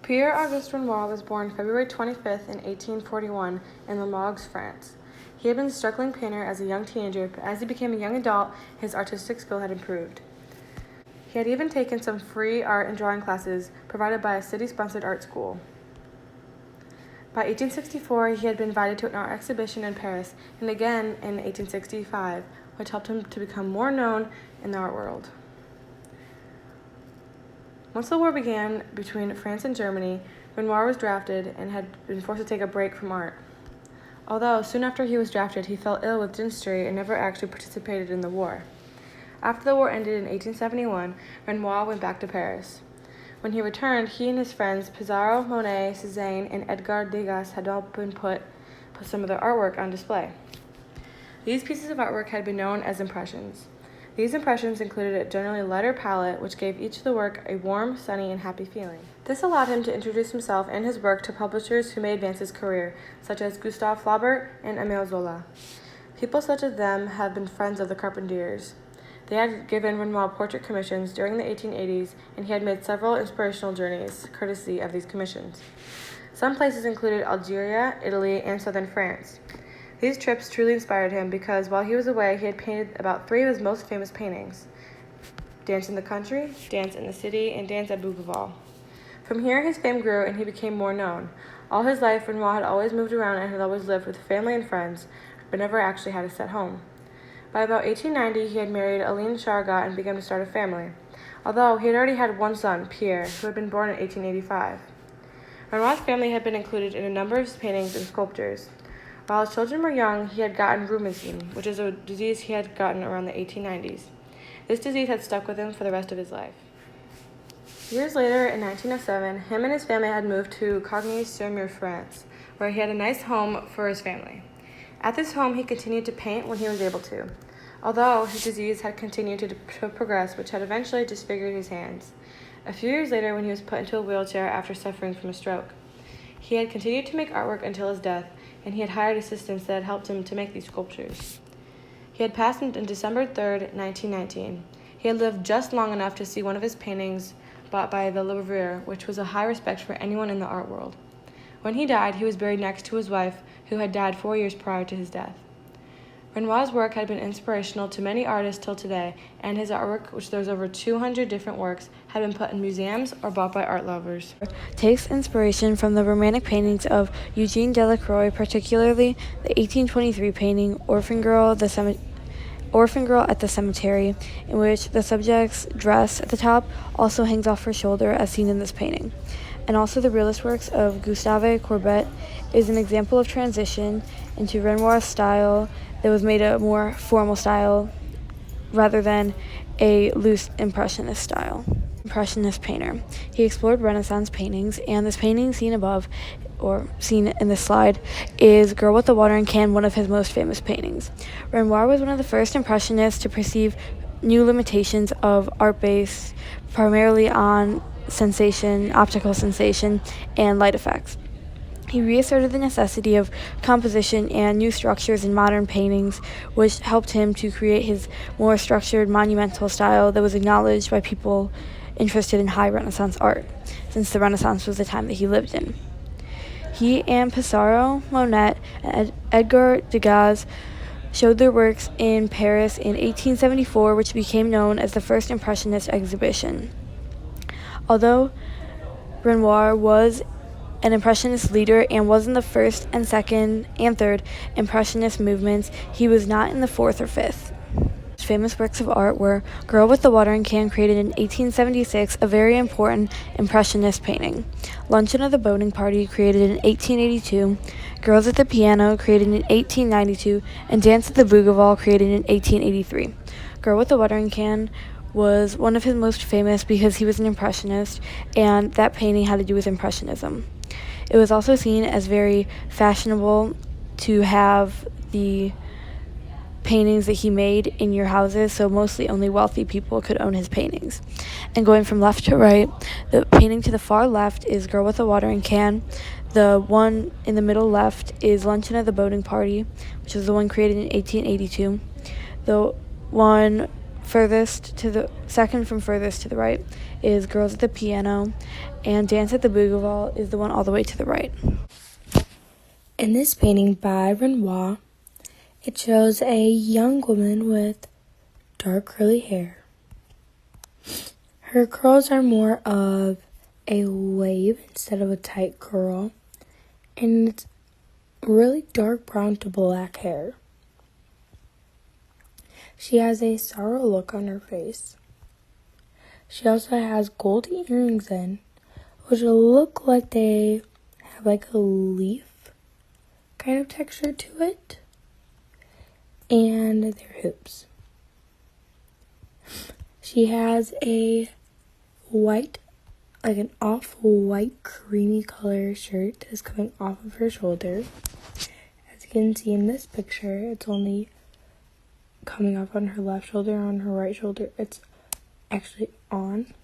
Pierre-Auguste Renoir was born February 25th in 1841 in Limoges, France. He had been a struggling painter as a young teenager, but as he became a young adult, his artistic skill had improved. He had even taken some free art and drawing classes provided by a city-sponsored art school. By 1864, he had been invited to an art exhibition in Paris, and again in 1865, which helped him to become more known in the art world. Once the war began between France and Germany, Renoir was drafted and had been forced to take a break from art. Although soon after he was drafted, he fell ill with dysentery and never actually participated in the war. After the war ended in 1871, Renoir went back to Paris. When he returned, he and his friends Pissarro, Monet, Cézanne, and Edgar Degas had all been put some of their artwork on display. These pieces of artwork had been known as impressions. These impressions included a generally lighter palette, which gave each of the work a warm, sunny, and happy feeling. This allowed him to introduce himself and his work to publishers who may advance his career, such as Gustave Flaubert and Émile Zola. People such as them have been friends of the Carpentiers. They had given Renoir portrait commissions during the 1880s, and he had made several inspirational journeys, courtesy of these commissions. Some places included Algeria, Italy, and southern France. These trips truly inspired him because while he was away, he had painted about 3 of his most famous paintings: Dance in the Country, Dance in the City, and Dance at Bougival. From here, his fame grew and he became more known. All his life, Renoir had always moved around and had always lived with family and friends, but never actually had a set home. By about 1890, he had married Aline Chargat and began to start a family, although he had already had one son, Pierre, who had been born in 1885. Renoir's family had been included in a number of his paintings and sculptures. While his children were young, he had gotten rheumatism, which is a disease he had gotten around the 1890s. This disease had stuck with him for the rest of his life. Years later, in 1907, him and his family had moved to Cogny-sur-Mer, France, where he had a nice home for his family. At this home, he continued to paint when he was able to, although his disease had continued to progress, which had eventually disfigured his hands. A few years later, when he was put into a wheelchair after suffering from a stroke, he had continued to make artwork until his death, and he had hired assistants that had helped him to make these sculptures. He had passed on December 3rd, 1919. He had lived just long enough to see one of his paintings bought by the Louvre, which was a high respect for anyone in the art world. When he died, he was buried next to his wife, who had died 4 years prior to his death. Renoir's work had been inspirational to many artists till today, and his artwork, which there's over 200 different works, had been put in museums or bought by art lovers. Takes inspiration from the Romantic paintings of Eugene Delacroix, particularly the 1823 painting Orphan Girl at the Cemetery, in which the subject's dress at the top also hangs off her shoulder as seen in this painting. And also the realist works of Gustave Courbet is an example of transition into Renoir's style that was made a more formal style rather than a loose impressionist style. Impressionist painter. He explored Renaissance paintings, and this painting seen above, or seen in this slide, is Girl with the Watering Can, one of his most famous paintings. Renoir was one of the first impressionists to perceive new limitations of art based primarily on sensation, optical sensation, and light effects. He reasserted the necessity of composition and new structures in modern paintings, which helped him to create his more structured, monumental style that was acknowledged by people interested in high Renaissance art, since the Renaissance was the time that he lived in. He and Pissarro, Monet, and Edgar Degas showed their works in Paris in 1874, which became known as the First Impressionist Exhibition. Although Renoir was an Impressionist leader and was in the first and second and third Impressionist movements, he was not in the fourth or fifth. His famous works of art were Girl with the Watering Can, created in 1876, a very important Impressionist painting; Luncheon at the Boating Party, created in 1882, Girls at the Piano, created in 1892, and Dance at the Bougival, created in 1883. Girl with the Watering Can was one of his most famous because he was an Impressionist, and that painting had to do with Impressionism. It was also seen as very fashionable to have the paintings that he made in your houses, so mostly only wealthy people could own his paintings. And going from left to right, the painting to the far left is Girl with a Watering Can. The one in the middle left is Luncheon at the Boating Party, which was the one created in 1882. The one second from furthest to the right is Girls at the Piano, and Dance at the Bougival is the one all the way to the right. In this painting by Renoir, it shows a young woman with dark curly hair. Her curls are more of a wave instead of a tight curl, and it's really dark brown to black hair. She has a sorrow look on her face. She also has gold earrings in, which look like they have like a leaf kind of texture to it, and they're hoops. She has a white, like an off-white creamy color shirt that is coming off of her shoulder. As you can see in this picture, it's only coming off on her left shoulder. On her right shoulder, it's actually on.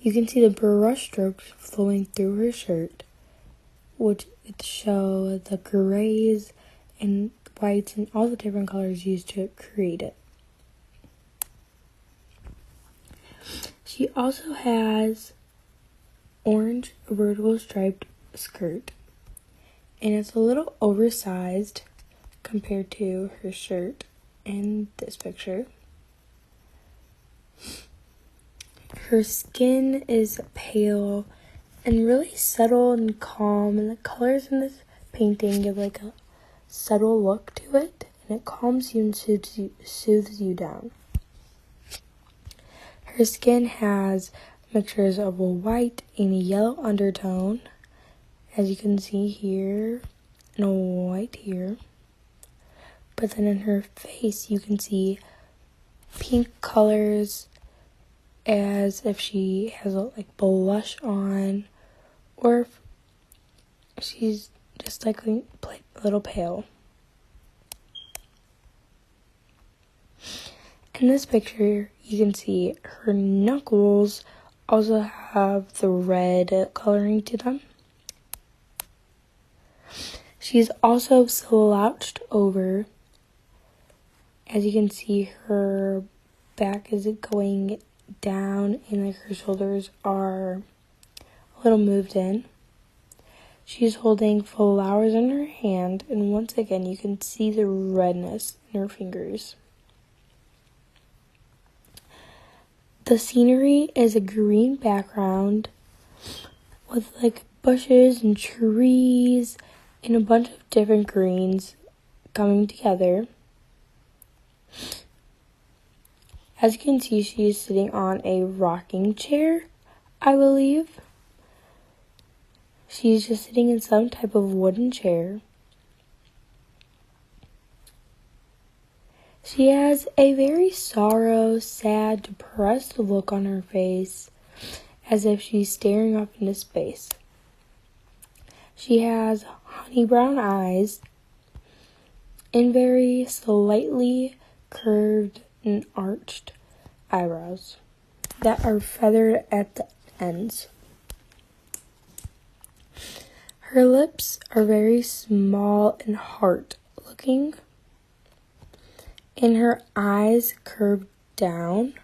You can see the brush strokes flowing through her shirt, which show the grays and whites and all the different colors used to create it. She also has orange vertical striped skirt, and it's a little oversized compared to her shirt in this picture. Her skin is pale and really subtle and calm, and the colors in this painting give like a subtle look to it, and it calms you and soothes you down. Her skin has mixtures of a white and a yellow undertone, as you can see here, and a white here. But then in her face, you can see pink colors, as if she has like blush on, or if she's just like a little pale. In this picture, you can see her knuckles also have the red coloring to them. She's also slouched over. As you can see, her back is going down and like her shoulders are a little moved in. She's holding flowers in her hand, and once again you can see the redness in her fingers. The scenery is a green background with like bushes and trees and a bunch of different greens coming together. As you can see, she is sitting on a rocking chair, I believe. She's just sitting in some type of wooden chair. She has a very sad, depressed look on her face, as if she's staring up into space. She has honey brown eyes and very slightly curved and arched eyebrows that are feathered at the ends. Her lips are very small and hard looking, and her eyes curve down,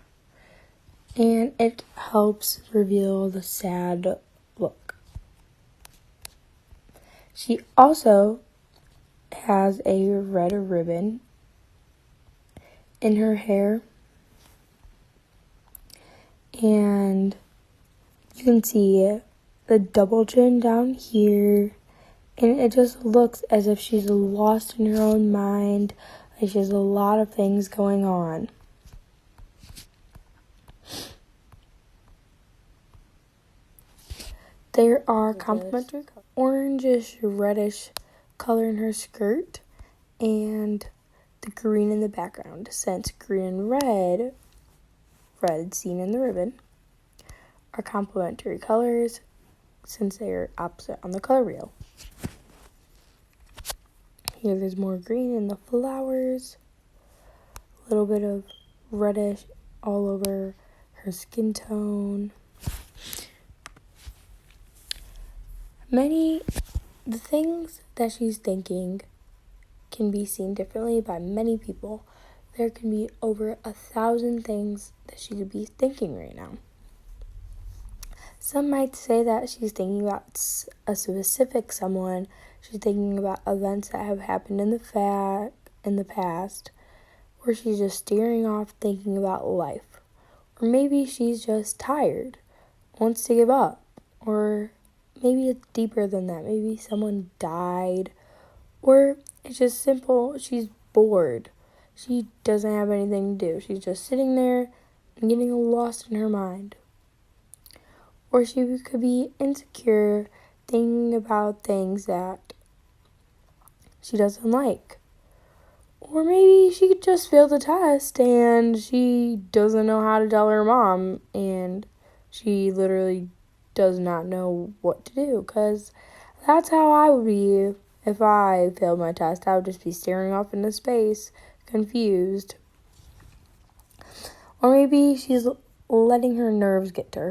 and it helps reveal the sad look. She also has a red ribbon in her hair, and you can see the double chin down here, and it just looks as if she's lost in her own mind, like she has a lot of things going on. There are complementary orangish reddish color in her skirt and the green in the background, since green and red seen in the ribbon, are complementary colors since they are opposite on the color wheel. Here there's more green in the flowers, a little bit of reddish all over her skin tone. The things that she's thinking can be seen differently by many people, there can be over 1,000 things that she could be thinking right now. Some might say that she's thinking about a specific someone. She's thinking about events that have happened in the past, or she's just staring off thinking about life. Or maybe she's just tired, wants to give up, or maybe it's deeper than that. Maybe someone died, or it's just simple, she's bored. She doesn't have anything to do. She's just sitting there and getting lost in her mind. Or she could be insecure, thinking about things that she doesn't like. Or maybe she could just fail the test and she doesn't know how to tell her mom, and she literally does not know what to do, because that's how I would be if I failed my test. I would just be staring off into space, confused. Or maybe she's letting her nerves get to her.